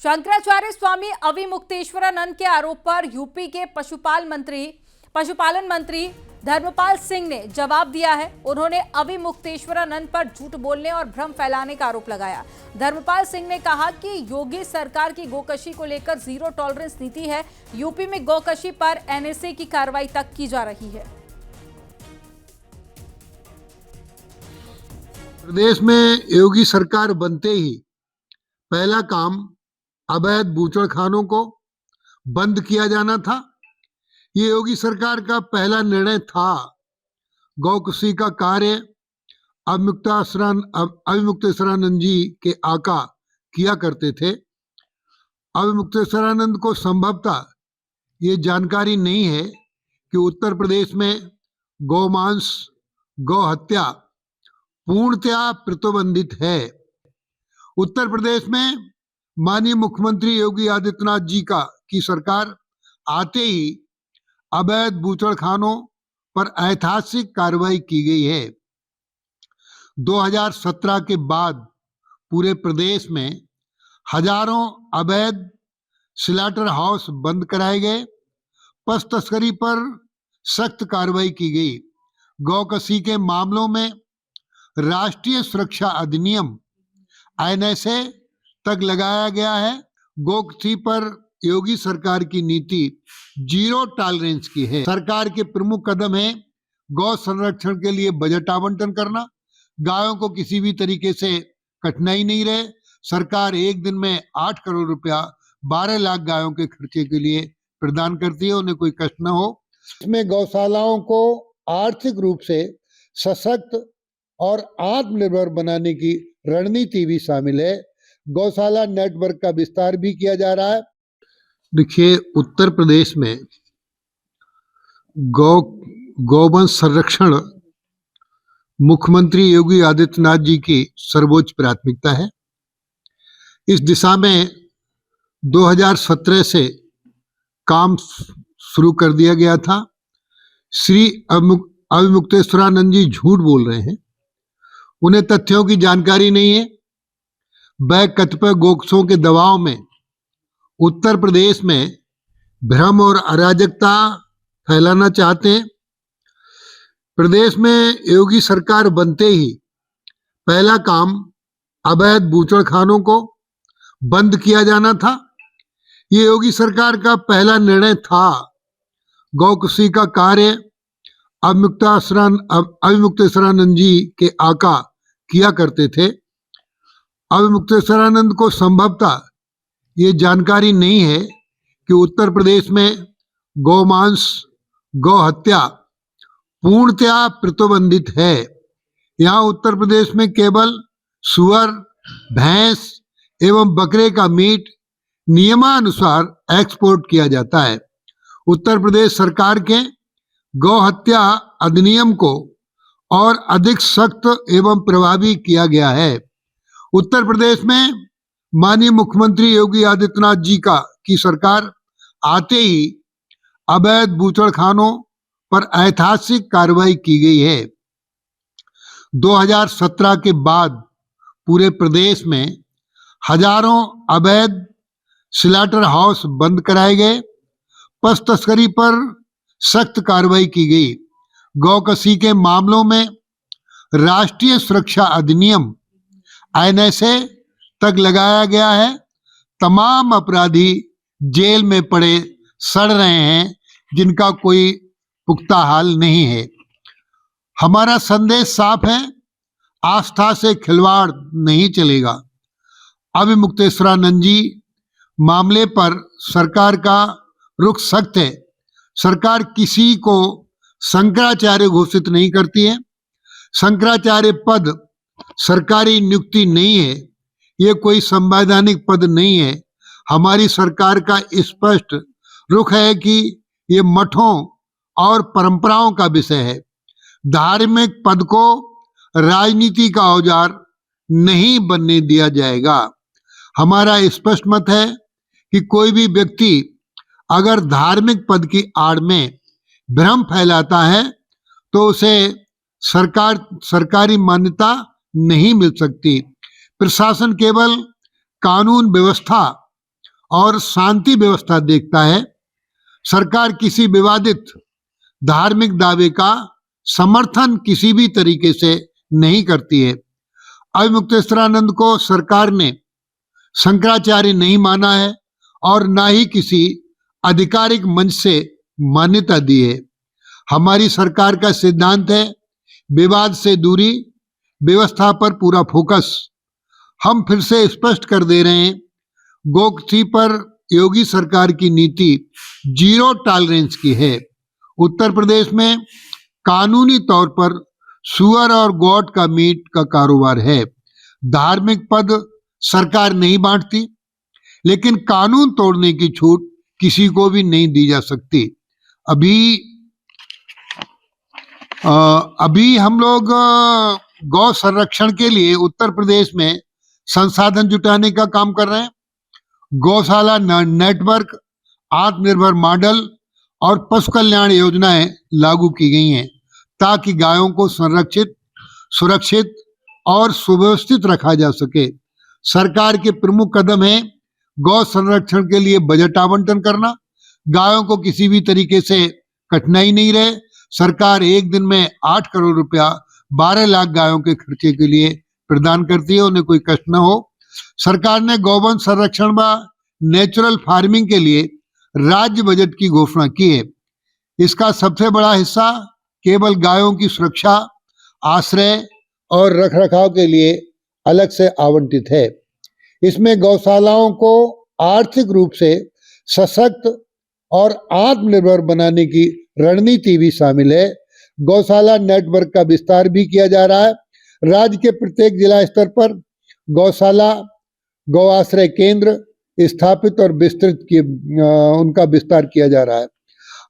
शंकराचार्य स्वामी अविमुक्तेश्वरानंद के आरोप पर यूपी के पशुपालन मंत्री धर्मपाल सिंह ने जवाब दिया है। उन्होंने अविमुक्तेश्वरानंद पर झूठ बोलने और भ्रम फैलाने का आरोप लगाया। धर्मपाल सिंह ने कहा कि योगी सरकार की गोकशी को लेकर जीरो टॉलरेंस नीति है। यूपी में गोकशी पर एनएसए की कार्रवाई तक की जा रही है। प्रदेश में योगी सरकार बनते ही पहला काम अवैध बूचड़खानों को बंद किया जाना था। ये योगी सरकार का पहला निर्णय था। गौकशी का कार्य अविमुक्तेश्वरानंद जी के आका किया करते थे। अविमुक्तेश्वरानंद को संभवतः ये जानकारी नहीं है कि उत्तर प्रदेश में गौमांस गौ हत्या पूर्णतया प्रतिबंधित है। उत्तर प्रदेश में माननीय मुख्यमंत्री योगी आदित्यनाथ जी की सरकार आते ही अवैध बूचड़खानों पर ऐतिहासिक कार्रवाई की गई है। 2017 के बाद पूरे प्रदेश में हजारों अवैध स्लॉटर हाउस बंद कराए गए। पशु तस्करी पर सख्त कार्रवाई की गई। गौकशी के मामलों में राष्ट्रीय सुरक्षा अधिनियम एनएसए तक लगाया गया है। गोकशी पर योगी सरकार की नीति जीरो टॉलरेंस की है। सरकार के प्रमुख कदम है गौ संरक्षण के लिए बजट आवंटन करना। गायों को किसी भी तरीके से कठिनाई नहीं रहे। सरकार एक दिन में 8 करोड़ रुपया 12 लाख गायों के खर्चे के लिए प्रदान करती है, उन्हें कोई कष्ट न हो। इसमें गौशालाओं को आर्थिक रूप से सशक्त और आत्मनिर्भर बनाने की रणनीति भी शामिल है। गौशाला नेटवर्क का विस्तार भी किया जा रहा है। देखिए, उत्तर प्रदेश में गौवंश संरक्षण मुख्यमंत्री योगी आदित्यनाथ जी की सर्वोच्च प्राथमिकता है। इस दिशा में 2017 से काम शुरू कर दिया गया था। श्री अविमुक्तेश्वरानंद जी झूठ बोल रहे हैं, उन्हें तथ्यों की जानकारी नहीं है। वह कतिपय गोकसों के दबाव में उत्तर प्रदेश में भ्रम और अराजकता फैलाना चाहते हैं। प्रदेश में योगी सरकार बनते ही पहला काम अवैध बूचड़खानों को बंद किया जाना था। ये योगी सरकार का पहला निर्णय था। गौकशी का कार्य अविमुक्तेश्वरानंद जी के आका किया करते थे। अविमुक्तेश्वरानंद को संभवतः ये जानकारी नहीं है कि उत्तर प्रदेश में गौमांस गौ हत्या पूर्णतया प्रतिबंधित है। यहाँ उत्तर प्रदेश में केवल सुअर, भैंस एवं बकरे का मीट नियमानुसार एक्सपोर्ट किया जाता है। उत्तर प्रदेश सरकार के गौ हत्या अधिनियम को और अधिक सख्त एवं प्रभावी किया गया है। उत्तर प्रदेश में माननीय मुख्यमंत्री योगी आदित्यनाथ जी की सरकार आते ही अवैध बूचड़खानों पर ऐतिहासिक कार्रवाई की गई है। 2017 के बाद पूरे प्रदेश में हजारों अवैध स्लॉटर हाउस बंद कराए गए। पशु तस्करी पर सख्त कार्रवाई की गई। गौकशी के मामलों में राष्ट्रीय सुरक्षा अधिनियम एनएसए तक लगाया गया है। तमाम अपराधी जेल में पड़े सड़ रहे हैं, जिनका कोई पुख्ता हाल नहीं है। हमारा संदेश साफ है, आस्था से खिलवाड़ नहीं चलेगा। अविमुक्तेश्वरानंद जी मामले पर सरकार का रुख सख्त है। सरकार किसी को शंकराचार्य घोषित नहीं करती है। शंकराचार्य पद सरकारी नियुक्ति नहीं है, ये कोई संवैधानिक पद नहीं है। हमारी सरकार का स्पष्ट रुख है कि ये मठों और परंपराओं का विषय है। धार्मिक पद को राजनीति का औजार नहीं बनने दिया जाएगा। हमारा स्पष्ट मत है कि कोई भी व्यक्ति अगर धार्मिक पद की आड़ में भ्रम फैलाता है तो उसे सरकारी मान्यता नहीं मिल सकती। प्रशासन केवल कानून व्यवस्था और शांति व्यवस्था देखता है। सरकार किसी विवादित धार्मिक दावे का समर्थन किसी भी तरीके से नहीं करती है। अविमुक्तेश्वरानंद को सरकार ने शंकराचार्य नहीं माना है और ना ही किसी आधिकारिक मंच से मान्यता दी है। हमारी सरकार का सिद्धांत है विवाद से दूरी, व्यवस्था पर पूरा फोकस। हम फिर से स्पष्ट कर दे रहे हैं, गोकथी पर योगी सरकार की नीति जीरो टॉलरेंस की है। उत्तर प्रदेश में कानूनी तौर पर सुअर और गौट का मीट का कारोबार है। धार्मिक पद सरकार नहीं बांटती, लेकिन कानून तोड़ने की छूट किसी को भी नहीं दी जा सकती। अभी हम लोग गौ संरक्षण के लिए उत्तर प्रदेश में संसाधन जुटाने का काम कर रहे हैं। गौशाला नेटवर्क, आत्मनिर्भर मॉडल और पशु कल्याण योजनाएं लागू की गई हैं ताकि गायों को संरक्षित, सुरक्षित और सुव्यवस्थित रखा जा सके। सरकार के प्रमुख कदम है गौ संरक्षण के लिए बजट आवंटन करना। गायों को किसी भी तरीके से कठिनाई नहीं रहे। सरकार एक दिन में 8 करोड़ रुपया 12 लाख गायों के खर्चे के लिए प्रदान करती है, उन्हें कोई कष्ट न हो। सरकार ने गौवंश संरक्षण व नेचुरल फार्मिंग के लिए राज्य बजट की घोषणा की है। इसका सबसे बड़ा हिस्सा केवल गायों की सुरक्षा, आश्रय और रखरखाव के लिए अलग से आवंटित है। इसमें गौशालाओं को आर्थिक रूप से सशक्त और आत्मनिर्भर बनाने की रणनीति भी शामिल है। गौशाला नेटवर्क का विस्तार भी किया जा रहा है। राज्य के प्रत्येक जिला स्तर पर गौशाला, गौ आश्रय केंद्र स्थापित और उनका विस्तार किया जा रहा है।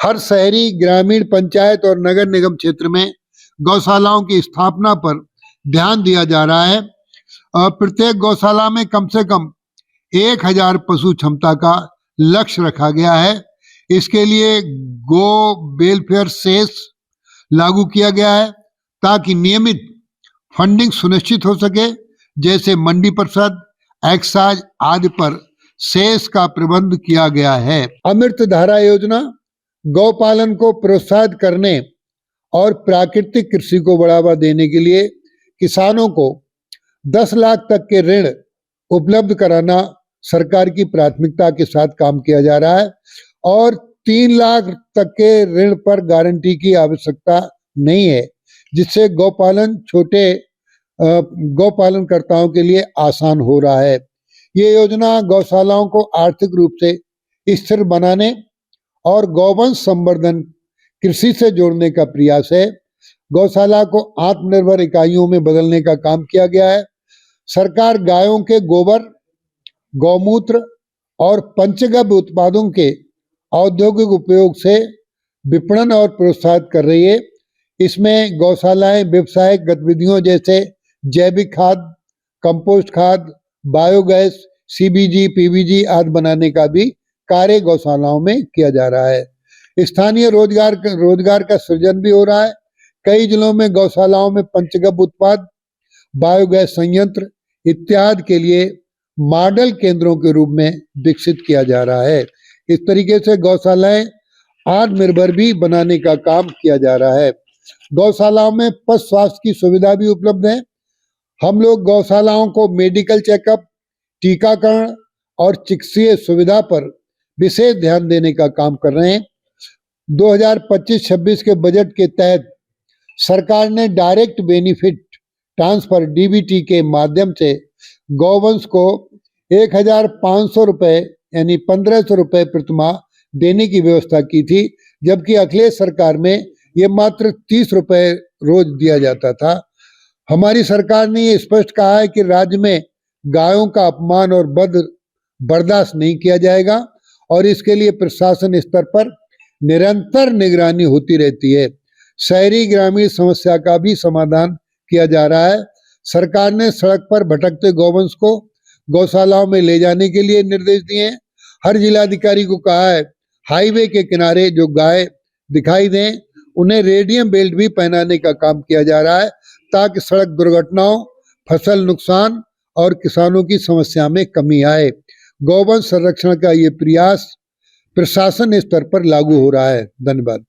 हर शहरी, ग्रामीण, पंचायत और नगर निगम क्षेत्र में गौशालाओं की स्थापना पर ध्यान दिया जा रहा है। प्रत्येक गौशाला में कम से कम 1000 पशु क्षमता का लक्ष्य रखा गया है। इसके लिए गो वेलफेयर सेस लागू किया गया है ताकि नियमित फंडिंग सुनिश्चित हो सके, जैसे मंडी परिषद, एक्साइज आदि पर सेस का प्रबंध किया गया है। अमृत धारा योजना गौपालन को प्रोत्साहित करने और प्राकृतिक कृषि को बढ़ावा देने के लिए किसानों को 10 लाख तक के ऋण उपलब्ध कराना सरकार की प्राथमिकता के साथ काम किया जा रहा है और 3 लाख तक के ऋण पर गारंटी की आवश्यकता नहीं है, जिससे छोटे गौपालनकर्ताओं के लिए आसान हो रहा है। ये योजना गौशालाओं को आर्थिक रूप से स्थिर बनाने और गौवंश संवर्धन कृषि से जोड़ने का प्रयास है। गौशाला को आत्मनिर्भर इकाइयों में बदलने का काम किया गया है। सरकार गायों के गोबर, गौमूत्र और पंचगव्य उत्पादों के औद्योगिक उपयोग से विपणन और प्रोत्साहित कर रही है। इसमें गौशालाएं व्यवसायिक गतिविधियों जैसे जैविक खाद, कंपोस्ट खाद, बायोगैस, सीबीजी, पीबीजी आदि बनाने का भी कार्य गौशालाओं में किया जा रहा है। स्थानीय रोजगार का सृजन भी हो रहा है। कई जिलों में गौशालाओं में पंचगव्य उत्पाद, बायोगैस संयंत्र इत्यादि के लिए मॉडल केंद्रों के रूप में विकसित किया जा रहा है। इस तरीके से गौशालाएं आत्मनिर्भर भी बनाने का काम किया जा रहा है। गौशालाओं में पशु स्वास्थ्य की सुविधा भी उपलब्ध है। हम लोग गौशालाओं को मेडिकल चेकअप, टीकाकरण और चिकित्सीय सुविधा पर विशेष ध्यान देने का काम कर रहे हैं। 2025-26 के बजट के तहत सरकार ने डायरेक्ट बेनिफिट ट्रांसफर डीबीटी के माध्यम से गौवंश को 1500 रुपए यानी 1500 रुपए प्रतिमाह देने की व्यवस्था की थी, जबकि अखिलेश सरकार में ये मात्र 30 रुपए रोज दिया जाता था। हमारी सरकार ने ये स्पष्ट कहा है कि राज्य में गायों का अपमान और वध बर्दाश्त नहीं किया जाएगा और इसके लिए प्रशासन स्तर पर निरंतर निगरानी होती रहती है। शहरी ग्रामीण समस्या का भी समाधान किया जा रहा है। सरकार ने सड़क पर भटकते गौवंश को गौशालाओं में ले जाने के लिए निर्देश दिए हैं। हर जिलाधिकारी को कहा है हाईवे के किनारे जो गाय दिखाई दें उन्हें रेडियम बेल्ट भी पहनाने का काम किया जा रहा है ताकि सड़क दुर्घटनाओं, फसल नुकसान और किसानों की समस्या में कमी आए। गौवंश संरक्षण का ये प्रयास प्रशासन स्तर पर लागू हो रहा है। धन्यवाद।